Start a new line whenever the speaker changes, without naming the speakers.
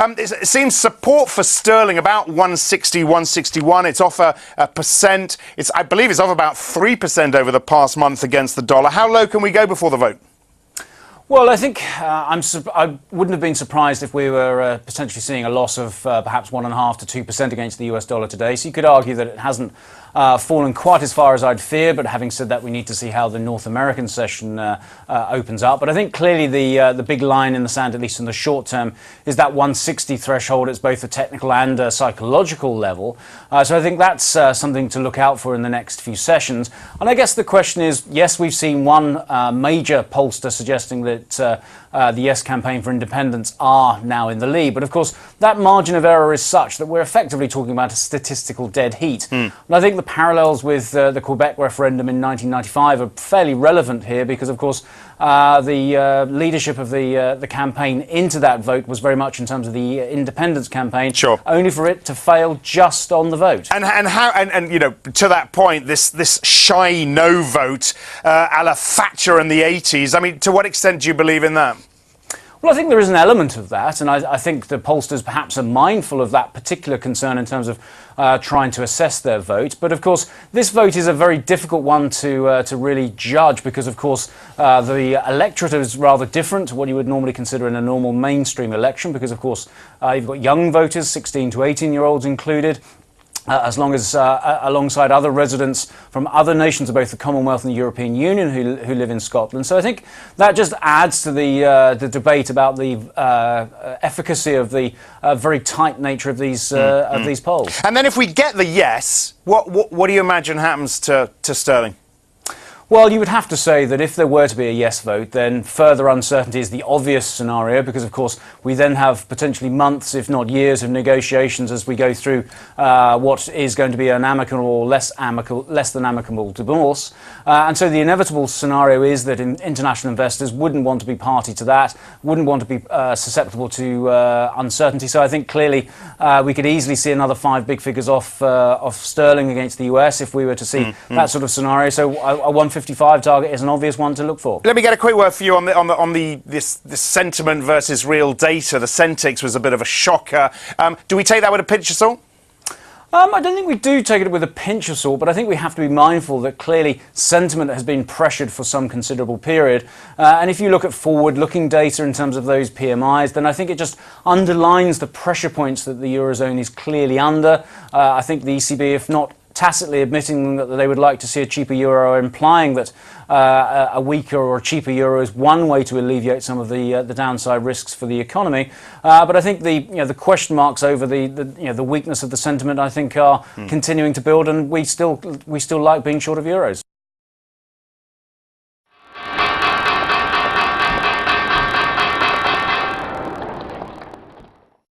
It seems support for sterling about 160, 161. It's off a percent. I believe it's off about 3% over the past month against the dollar. How low can we go before the vote?
Well, I think I wouldn't have been surprised if we were potentially seeing a loss of perhaps 1.5% to 2% against the US dollar today. So you could argue that it hasn't fallen quite as far as I'd fear. But having said that, we need to see how the North American session opens up. But I think clearly the big line in the sand, at least in the short term, is that 160 threshold. It's both a technical and a psychological level. So I think that's something to look out for in the next few sessions. And I guess the question is, yes, we've seen one major pollster suggesting that the Yes campaign for independence are now in the lead. But of course, that margin of error is such that we're effectively talking about a statistical dead heat. And I think the parallels with the Quebec referendum in 1995 are fairly relevant here because, of course, the leadership of the campaign into that vote was very much in terms of the independence campaign,
sure,
only for it to fail just on the vote.
And you know, to that point, this shy no vote a la Thatcher in the 80s, I mean, to what extent do you believe in that?
Well, I think there is an element of that, and I think the pollsters perhaps are mindful of that particular concern in terms of trying to assess their vote. But of course, this vote is a very difficult one to really judge because, of course, the electorate is rather different to what you would normally consider in a normal mainstream election because, of course, you've got young voters, 16 to 18-year-olds included. As long as alongside other residents from other nations of both the Commonwealth and the European Union who live in Scotland. So I think that just adds to the debate about the efficacy of the very tight nature of these polls. And
then if we get the yes, what do you imagine happens to sterling?
Well, you would have to say that if there were to be a yes vote, then further uncertainty is the obvious scenario because, of course, we then have potentially months, if not years, of negotiations as we go through what is going to be an amicable or less than amicable divorce. And so the inevitable scenario is that international investors wouldn't want to be party to that, wouldn't want to be susceptible to uncertainty. So I think clearly we could easily see another 5 big figures off sterling against the US if we were to see that sort of scenario. So a 155 target is an obvious one to look for.
Let me get a quick word for you on this sentiment versus real data. The Centix was a bit of a shocker. Do we take that with a pinch of salt?
I don't think we do take it with a pinch of salt, but I think we have to be mindful that clearly sentiment has been pressured for some considerable period. And if you look at forward-looking data in terms of those PMIs, then I think it just underlines the pressure points that the Eurozone is clearly under. I think the ECB, if not tacitly admitting that they would like to see a cheaper euro, implying that a weaker or a cheaper euro is one way to alleviate some of the downside risks for the economy. But I think the question marks over the weakness of the sentiment, I think, are continuing to build, and we still like being short of euros.